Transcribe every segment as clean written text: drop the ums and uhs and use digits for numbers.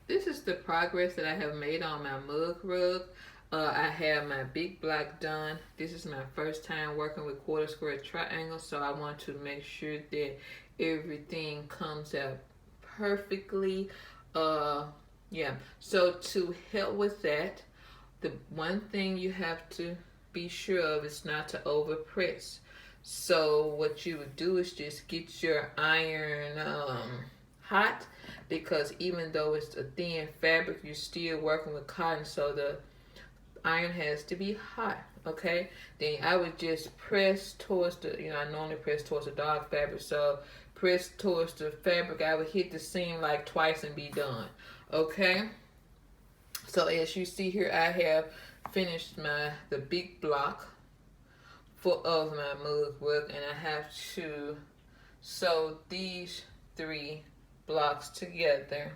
this is the progress that I have made on my mug rug. I have my big block done. This is my first time working with quarter square triangles, so I want to make sure that everything comes out perfectly. Uh, yeah. So to help with that, the one thing you have to be sure of is not to over press. So what you would do is just get your iron hot, because even though it's a thin fabric, you're still working with cotton, so the iron has to be hot. Okay, then I would just press towards the, I normally press towards the dark fabric, so press towards the fabric. I would hit the seam like twice and be done. Okay, so as you see here, I have finished the big block full of my mug work, and I have to sew these three blocks together.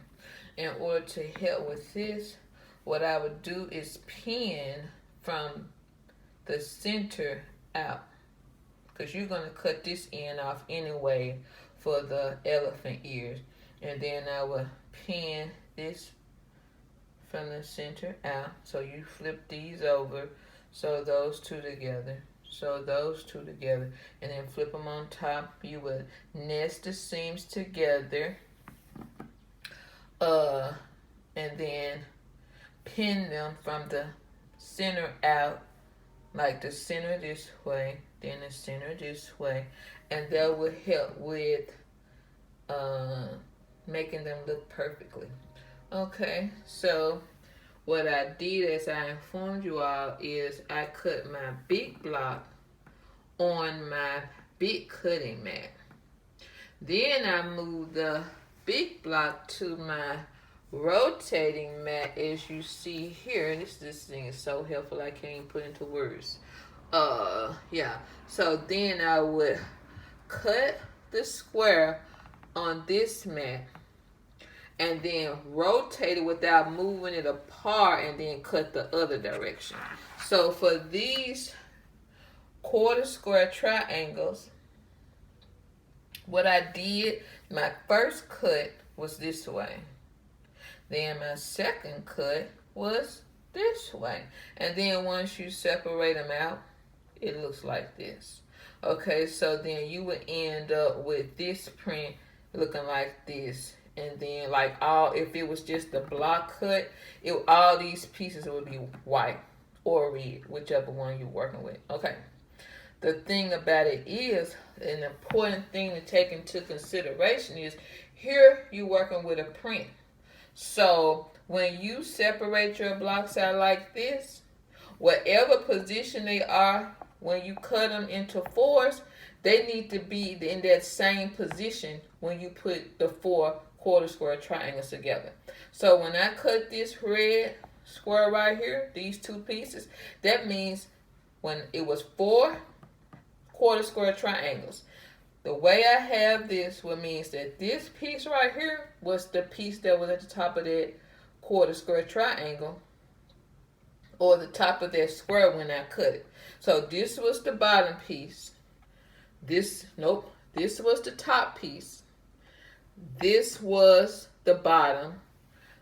In order to help with this, what I would do is pin from the center out, because you're going to cut this end off anyway for the elephant ears. And then I will pin this from the center out. So you flip these over, sew those two together, sew those two together, and then flip them on top. You would nest the seams together, and then pin them from the center out, like the center this way, then the center this way, and that will help with making them look perfectly. Okay, so what I did, as I informed you all, is I cut my big block on my big cutting mat. Then I moved the big block to my rotating mat, as you see here. This thing is so helpful, I can't even put into words. Yeah. So then I would cut the square on this mat, and then rotate it without moving it apart, and then cut the other direction. So for these quarter square triangles, what I did, my first cut was this way. Then my second cut was this way. And then once you separate them out, it looks like this. Okay, so then you would end up with this print looking like this. And then if it was just the block cut, all these pieces would be white or red, whichever one you're working with. Okay. The thing about it is, an important thing to take into consideration is, here you're working with a print. So when you separate your blocks out like this, whatever position they are, when you cut them into fours, they need to be in that same position when you put the 4 quarter square triangles together. So when I cut this red square right here, these two pieces, that means when it was 4 quarter square triangles, the way I have this would means that this piece right here was the piece that was at the top of that quarter square triangle, or the top of that square when I cut it. So this was the bottom piece. This was the top piece. This was the bottom.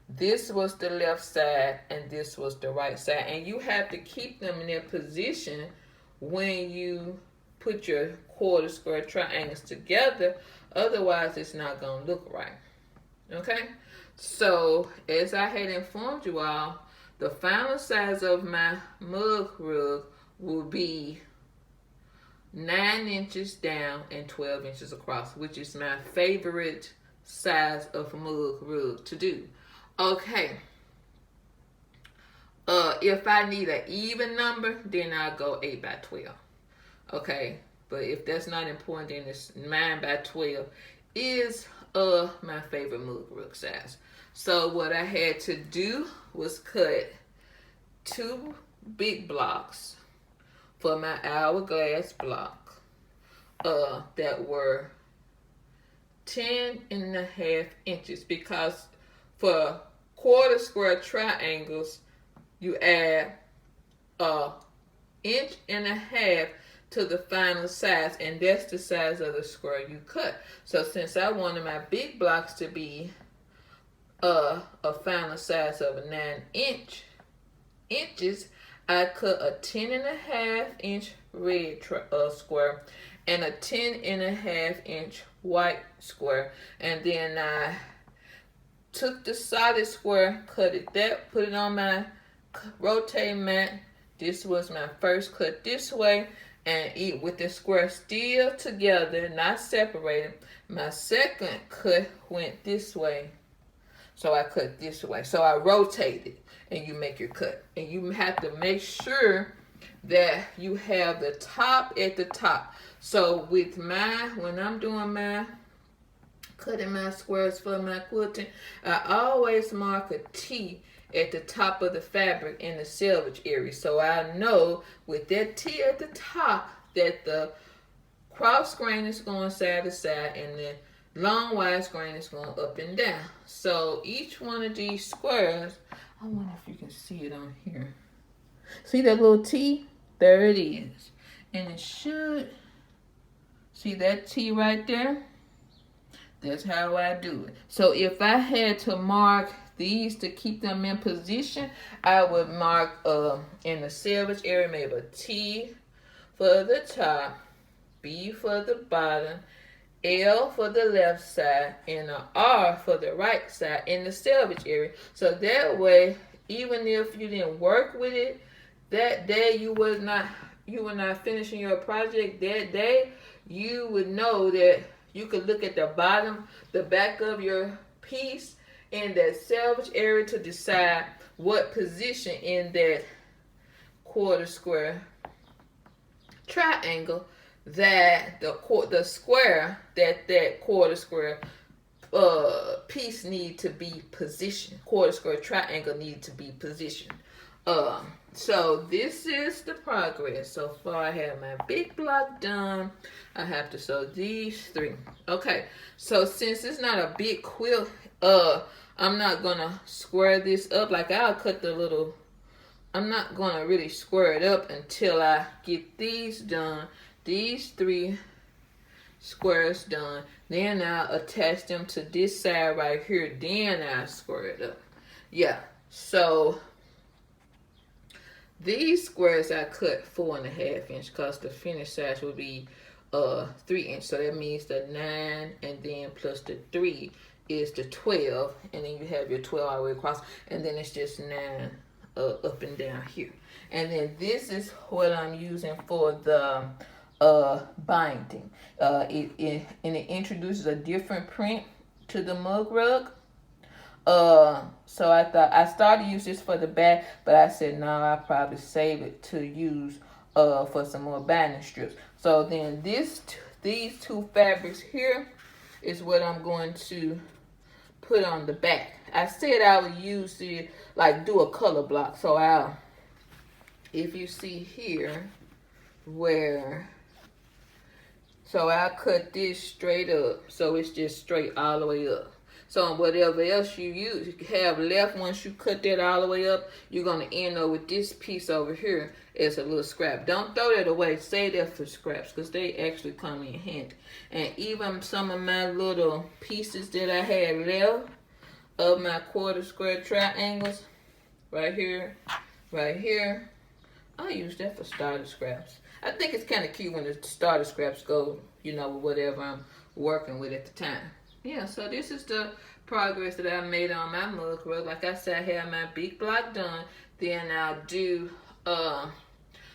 This was the left side, and this was the right side. And you have to keep them in their position when you put your quarter square triangles together. Otherwise, it's not going to look right. Okay? So, as I had informed you all, the final size of my mug rug will be 9 inches down and 12 inches across, which is my favorite size of mug rug to do. Okay. If I need an even number, then I'll go 8 by 12. Okay. But if that's not important, then it's 9 by 12 is my favorite mug rug size. So what I had to do was cut 2 big blocks for my hourglass block that were 10.5 inches, because for quarter square triangles you add 1.5 inches to the final size, and that's the size of the square you cut. So since I wanted my big blocks to be a final size of 9 inches, I cut a 10.5 inch red square and a 10.5 inch white square. And then I took the solid square, cut it that, put it on my rotating mat. This was my first cut this way, and with the square still together, not separated. My second cut went this way, so I cut this way. So I rotated, and you make your cut. And you have to make sure that you have the top at the top. So with when I'm doing my cutting my squares for my quilting, I always mark a T at the top of the fabric in the selvage area. So I know with that T at the top that the cross grain is going side to side and the long wide grain is going up and down. So each one of these squares, I wonder if you can see it on here. See that little T? There it is. And it should, see that T right there? That's how I do it. So if I had to mark these to keep them in position, I would mark in the selvage area maybe a T for the top, B for the bottom, L for the left side, and an R for the right side in the selvage area. So that way, even if you didn't work with it that day, you were not finishing your project that day, you would know that you could look at the bottom, the back of your piece in that selvage area to decide what position in that quarter square triangle that the square that quarter square piece need to be positioned. Quarter square triangle need to be positioned. So this is the progress. So far I have my big block done. I have to sew these 3. Okay, so since it's not a big quilt, I'm not gonna square this up. Like I'll cut the little, I'm not gonna really square it up until I get these done. These 3 squares done. Then I'll attach them to this side right here. Then I'll square it up. Yeah, so these squares I cut 4.5 inch because the finished size will be 3 inch. So that means the 9 and then plus the 3 is the 12, and then you have your 12 all the way across, and then it's just 9 up and down here. And then this is what I'm using for the binding. It introduces a different print to the mug rug. So I thought I started to use this for the back, but I said no, I'll probably save it to use for some more binding strips. So then these 2 fabrics here is what I'm going to put on the back. I said I would use it, like do a color block. So if you see here where, so I'll cut this straight up. So it's just straight all the way up. So whatever else you have left, once you cut that all the way up, you're going to end up with this piece over here as a little scrap. Don't throw that away. Save that for scraps because they actually come in handy. And even some of my little pieces that I had left of my quarter square triangles, right here, I use that for starter scraps. I think it's kind of cute when the starter scraps go, with whatever I'm working with at the time. Yeah, so this is the progress that I made on my mug rug. Like I said, I have my big block done. Then I'll do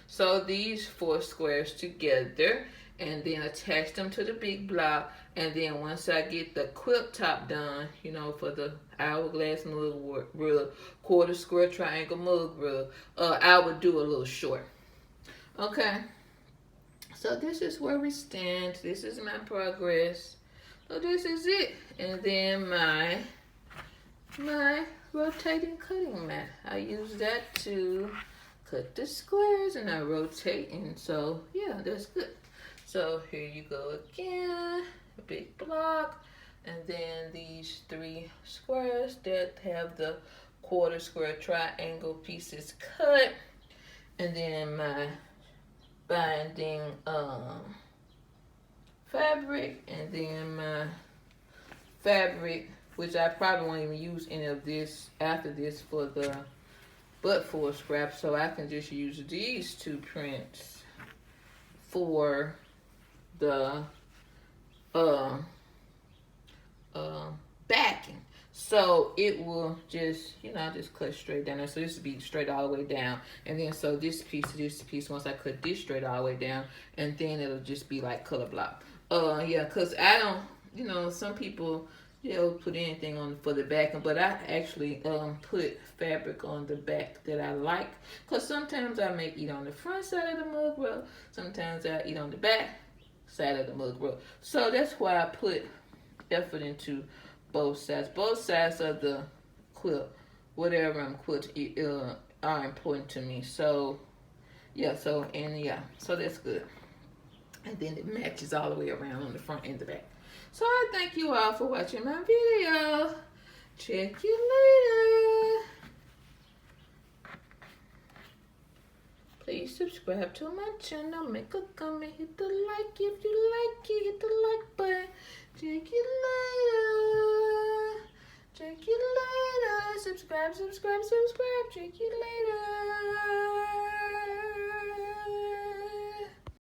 sew these 4 squares together and then attach them to the big block. And then once I get the quilt top done, for the hourglass mug rug, quarter square triangle mug rug, I would do a little short. Okay, so this is where we stand. This is my progress. So this is it. And then my rotating cutting mat. I use that to cut the squares and I rotate. And so, yeah, that's good. So here you go again. A big block. And then these 3 squares that have the quarter square triangle pieces cut. And then my binding fabric, and then my fabric which I probably won't even use any of this after this for the butt for scrap, so I can just use these two prints for the uh, backing. So it will just, just cut straight down there. So this will be straight all the way down. And then so this piece, once I cut this straight all the way down, and then it'll just be like color block. Yeah, because I don't, some people, put anything on for the back, but I actually put fabric on the back that I like. Because sometimes I may eat on the front side of the mug roll. Sometimes I eat on the back side of the mug roll. So that's why I put effort into both sides of the quilt, whatever I'm quilting, are important to me. So so that's good. And then it matches all the way around on the front and the back. So I thank you all for watching my video. Check you later. Please subscribe to my channel. Make a comment. Hit the like if you like it. Hit the like button. Check you later. Check you later. Subscribe. Check you later.